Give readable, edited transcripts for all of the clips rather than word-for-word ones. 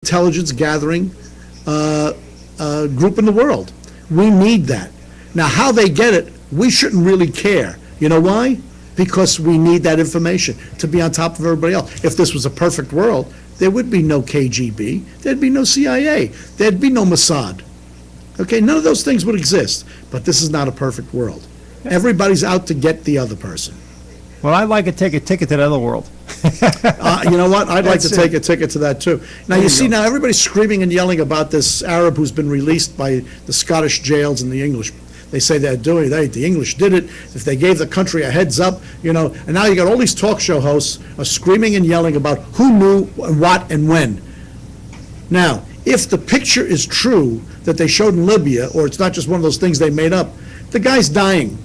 intelligence gathering group in the world. We need that. Now, how they get it, we shouldn't really care. You know why? Because we need that information to be on top of everybody else. If this was a perfect world, there would be no KGB, there'd be no CIA, there'd be no Mossad. Okay, none of those things would exist, but this is not a perfect world. Everybody's out to get the other person. Well, I'd like to take a ticket to the other world. You know what? I'd like to take a ticket to that too. Now you see, now everybody's screaming and yelling about this Arab who's been released by the Scottish jails and the English. They say they're doing it. The English did it. If they gave the country a heads up, you know. And now you got all these talk show hosts are screaming and yelling about who knew what and when. Now, if the picture is true that they showed in Libya, or it's not just one of those things they made up, the guy's dying.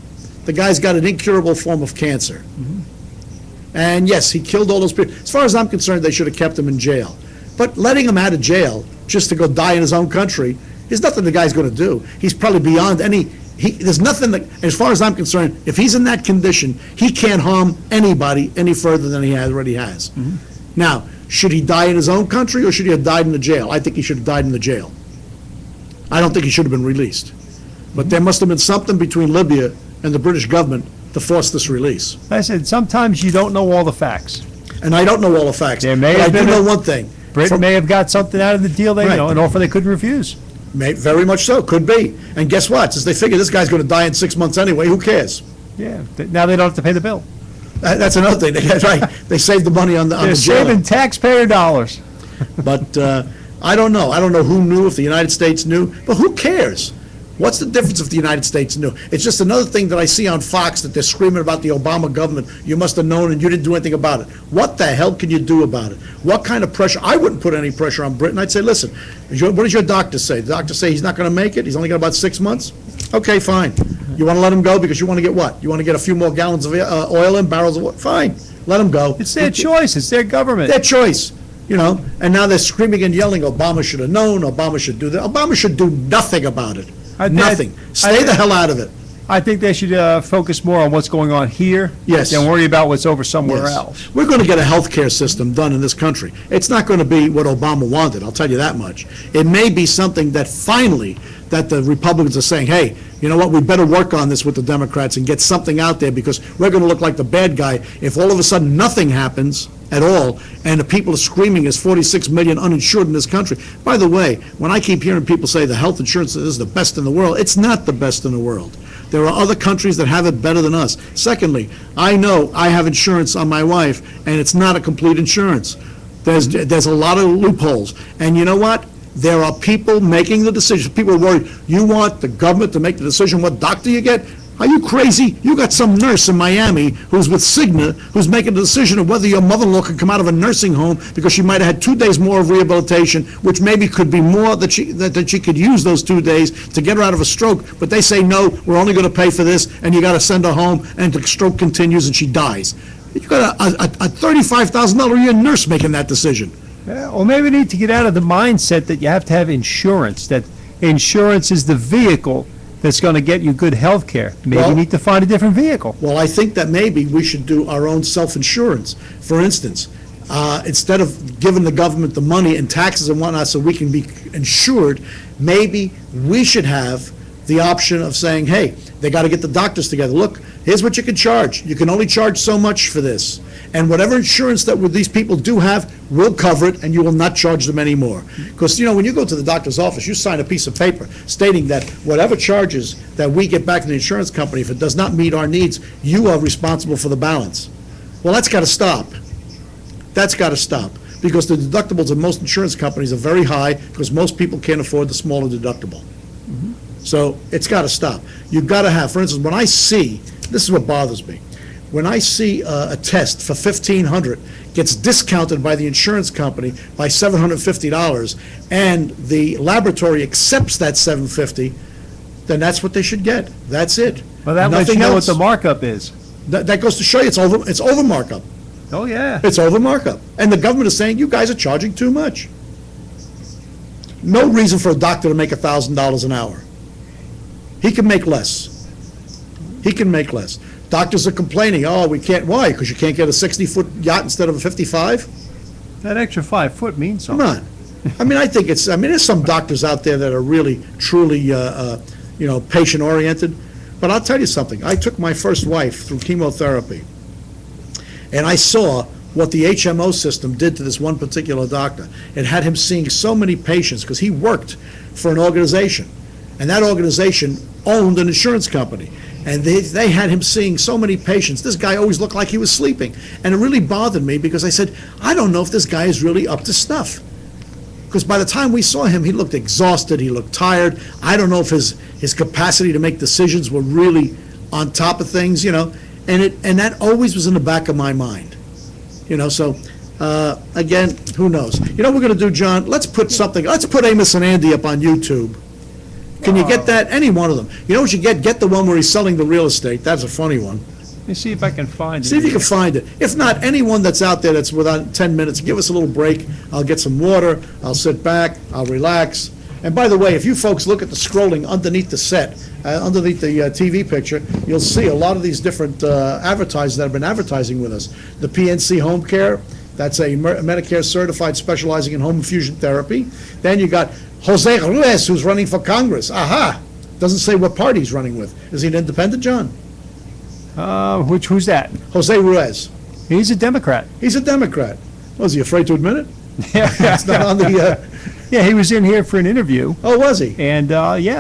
The guy's got an incurable form of cancer. Mm-hmm. And yes, he killed all those people. As far as I'm concerned, they should have kept him in jail. But letting him out of jail just to go die in his own country is nothing the guy's going to do. He's probably beyond any, there's nothing that, as far as I'm concerned, if he's in that condition, he can't harm anybody any further than he already has. Mm-hmm. Now, should he die in his own country or should he have died in the jail? I think he should have died in the jail. I don't think he should have been released. But there must have been something between Libya and the British government to force this release. I said, sometimes you don't know all the facts. And I don't know all the facts. There may but have I do been know one thing. Britain may have got something out of the deal, they, Right. you know, an offer they couldn't refuse. Very much so, could be. And guess what? Since they figure this guy's going to die in 6 months anyway, who cares? Yeah, now they don't have to pay the bill. That's another thing. Right. They saved the money on the They're jail. saving taxpayer dollars. But I don't know. I don't know who knew, if the United States knew. But who cares? What's the difference if the United States knew? It's just another thing that I see on Fox that they're screaming about the Obama government. You must have known and you didn't do anything about it. What the hell can you do about it? What kind of pressure? I wouldn't put any pressure on Britain. I'd say, listen, what does your doctor say? The doctor say he's not going to make it? He's only got about 6 months? Okay, fine. You want to let him go because you want to get what? You want to get a few more gallons of oil in, barrels of oil? Fine. Let him go. It's their choice. It's their government. Their choice. You know, and now they're screaming and yelling, Obama should have known, Obama should do that. Obama should do nothing about it. Nothing. Stay the hell out of it. I think they should focus more on what's going on here than worry about what's over somewhere else. We're going to get a health care system done in this country. It's not going to be what Obama wanted, I'll tell you that much. It may be something that finally, that the Republicans are saying, hey, you know what, we better work on this with the Democrats and get something out there because we're going to look like the bad guy if all of a sudden nothing happens at all and the people are screaming there's 46 million uninsured in this country. By the way, when I keep hearing people say the health insurance is the best in the world, it's not the best in the world. There are other countries that have it better than us. Secondly, I know I have insurance on my wife and it's not a complete insurance. There's a lot of loopholes. And you know what? There are people making the decisions. People are worried. You want the government to make the decision what doctor you get? Are you crazy? You got some nurse in Miami who's with Cigna who's making the decision of whether your mother-in-law can come out of a nursing home because she might have had 2 days more of rehabilitation, which maybe could be more that she could use those 2 days to get her out of a stroke. But they say, no, we're only going to pay for this, and you got to send her home, and the stroke continues and she dies. You got a $35,000 a year nurse making that decision. Yeah, or maybe we need to get out of the mindset that you have to have insurance, that insurance is the vehicle that's going to get you good health care. Maybe you need to find a different vehicle. Well, I think that maybe we should do our own self-insurance. For instance, instead of giving the government the money and taxes and whatnot so we can be insured, maybe we should have the option of saying, hey, they got to get the doctors together. Look, here's what you can charge. You can only charge so much for this. And whatever insurance that these people do have, we'll cover it, and you will not charge them anymore. Because, you know, when you go to the doctor's office, you sign a piece of paper stating that whatever charges that we get back to the insurance company, if it does not meet our needs, you are responsible for the balance. Well, that's got to stop. That's got to stop. Because the deductibles of most insurance companies are very high because most people can't afford the smaller deductible. Mm-hmm. So it's got to stop. You've got to have, for instance, when I see, this is what bothers me, when I see a test for $1,500 gets discounted by the insurance company by $750 and the laboratory accepts that $750, then that's what they should get. That's it. Well, that lets you know what the markup is. That goes to show you it's over markup. Oh, yeah. It's over markup. And the government is saying you guys are charging too much. No reason for a doctor to make $1,000 an hour. He can make less. He can make less. Doctors are complaining, oh, we can't, why? Because you can't get a 60-foot yacht instead of a 55? That extra 5 foot means something. Come on. I mean, I think it's, I mean, there's some doctors out there that are really, truly, patient-oriented. But I'll tell you something. I took my first wife through chemotherapy, and I saw what the HMO system did to this one particular doctor. It had him seeing so many patients because he worked for an organization, and that organization owned an insurance company. And they had him seeing so many patients. This guy always looked like he was sleeping. And it really bothered me because I said, I don't know if this guy is really up to snuff. Because by the time we saw him, he looked exhausted, he looked tired. I don't know if his capacity to make decisions were really on top of things, and that always was in the back of my mind. So again, who knows? You know what we're going to do, John? Let's put Amos and Andy up on YouTube. Can you get that? Any one of them. You know what you get? Get the one where he's selling the real estate. That's a funny one. Let me see if I can find it. See if you can find it. If not, anyone that's out there that's within 10 minutes, give us a little break. I'll get some water. I'll sit back. I'll relax. And by the way, if you folks look at the scrolling underneath the set, underneath the TV picture, you'll see a lot of these different advertisers that have been advertising with us. The PNC Home Care, that's a Medicare certified specializing in home infusion therapy. Then you got Jose Ruiz, who's running for Congress. Aha! Doesn't say what party he's running with. Is he an independent, John? Who's that? Jose Ruiz. He's a Democrat. He's a Democrat. Was he afraid to admit it? Yeah. It's not on the... Yeah, he was in here for an interview. Oh, was he? And,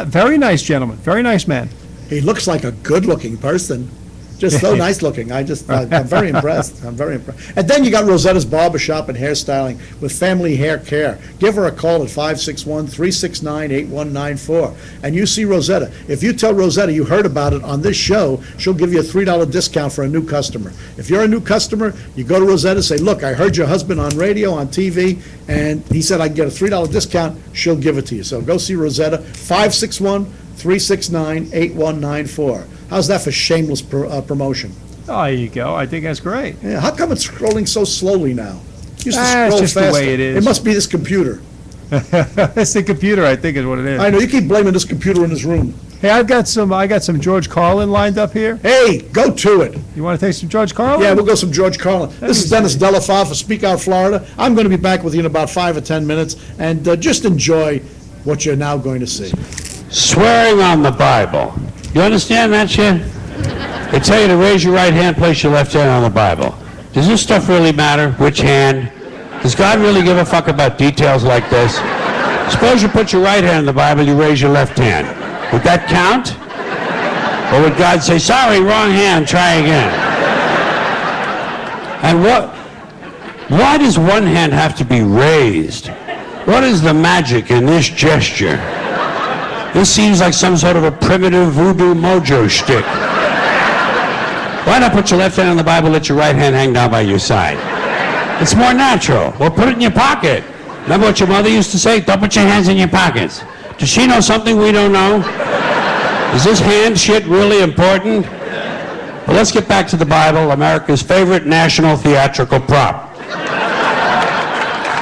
very nice gentleman. Very nice man. He looks like a good-looking person. Just so nice-looking. I'm very impressed. I'm very impressed. And then you got Rosetta's Barbershop and Hairstyling with Family Hair Care. Give her a call at 561-369-8194. And you see Rosetta. If you tell Rosetta you heard about it on this show, she'll give you a $3 discount for a new customer. If you're a new customer, you go to Rosetta, say, look, I heard your husband on radio, on TV, and he said I can get a $3 discount. She'll give it to you. So go see Rosetta, 561-369-8194. How's that for shameless promotion? Oh, there you go. I think that's great. Yeah, how come it's scrolling so slowly now? It used to It's scroll just faster. the way it is. It must be this computer. It's the computer, I think, is what it is. I know, you keep blaming this computer in this room. Hey, I got some George Carlin lined up here. Hey, go to it. You want to take some George Carlin? Yeah, we'll go some George Carlin. This is Dennis DelleFave for Speak Out Florida. I'm going to be back with you in about 5 or 10 minutes, and just enjoy what you're now going to see. Swearing on the Bible. You understand that shit? They tell you to raise your right hand, place your left hand on the Bible. Does this stuff really matter? Which hand? Does God really give a fuck about details like this? Suppose you put your right hand in the Bible, you raise your left hand. Would that count? Or would God say, sorry, wrong hand, try again? And why does one hand have to be raised? What is the magic in this gesture? This seems like some sort of a primitive voodoo mojo shtick. Why not put your left hand on the Bible, let your right hand hang down by your side? It's more natural. Well, put it in your pocket. Remember what your mother used to say? Don't put your hands in your pockets. Does she know something we don't know? Is this hand shit really important? Well, let's get back to the Bible, America's favorite national theatrical prop.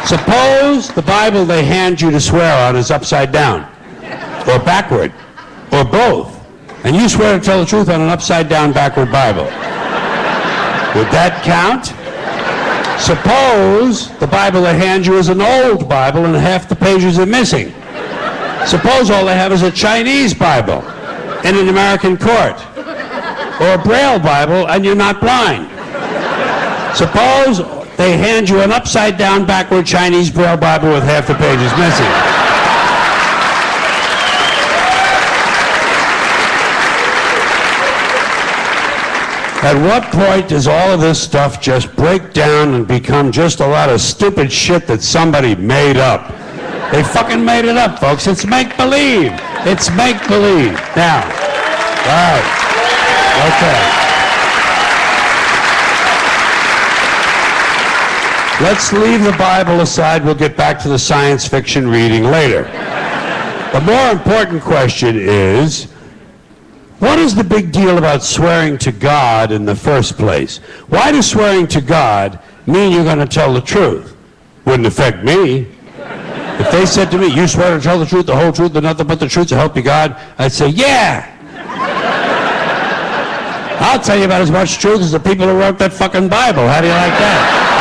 Suppose the Bible they hand you to swear on is upside down, or backward, or both, and you swear to tell the truth on an upside-down, backward Bible. Would that count? Suppose the Bible they hand you is an old Bible and half the pages are missing. Suppose all they have is a Chinese Bible in an American court, or a Braille Bible and you're not blind. Suppose they hand you an upside-down, backward Chinese Braille Bible with half the pages missing. At what point does all of this stuff just break down and become just a lot of stupid shit that somebody made up? They fucking made it up, folks. It's make-believe. It's make-believe. Now, all right. Okay. Let's leave the Bible aside. We'll get back to the science fiction reading later. The more important question is, what is the big deal about swearing to God in the first place? Why does swearing to God mean you're going to tell the truth? Wouldn't affect me. If they said to me, you swear to tell the truth, the whole truth, and nothing but the truth to help you God, I'd say, yeah. I'll tell you about as much truth as the people who wrote that fucking Bible. How do you like that?